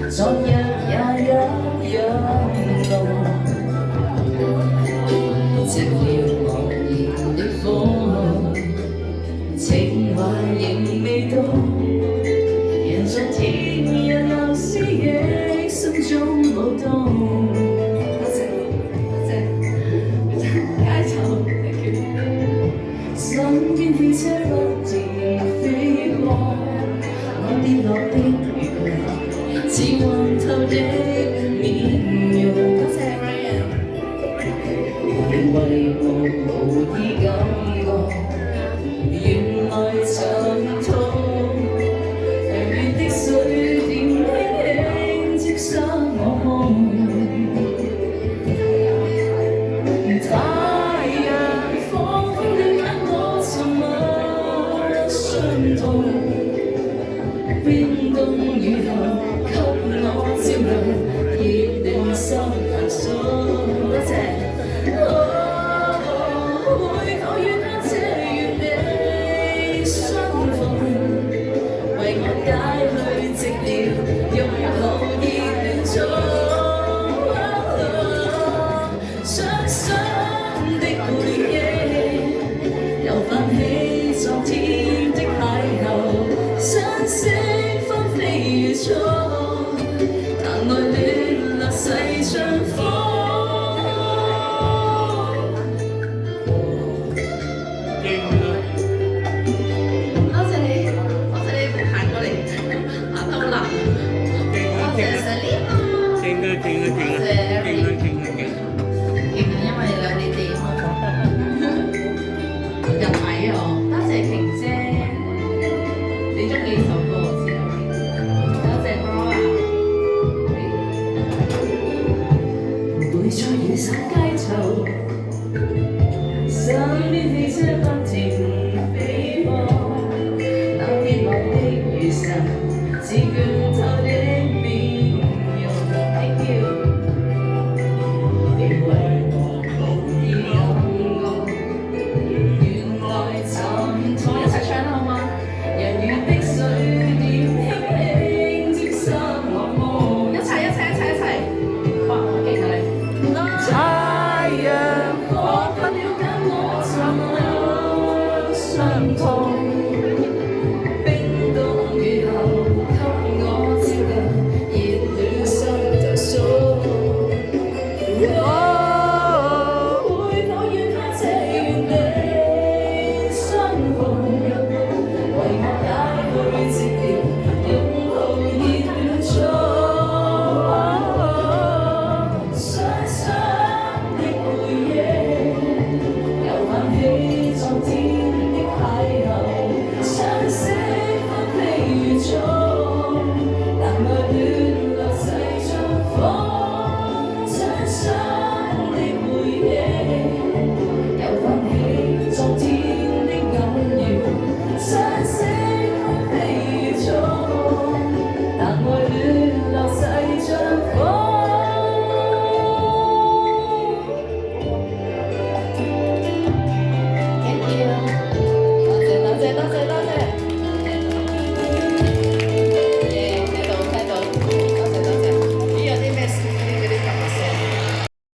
昨日也一樣濃，寂寥茫然的風，情懷仍未到，人在天日流思憶，心中舞動。多謝多謝，街頭身邊汽車不停飛過，我跌落的月亮，似雲頭的面容。多謝 Ryan， 仍遺忘無意感覺，原來沉痛，明月的水點輕輕接上我夢。太陽放風的眼，我沉默傷痛，冰凍雨後給我照亮，熱定心難鬆。多謝。會否於他這月你相逢，為我解去寂寥，擁抱熱戀中。傷心的回憶，又泛起昨天的邂逅，相識紛飛如錯，但愛戀落世上風。會在雨傘街頭，身邊汽車不停飛過，那跌落的雨傘，似拳頭的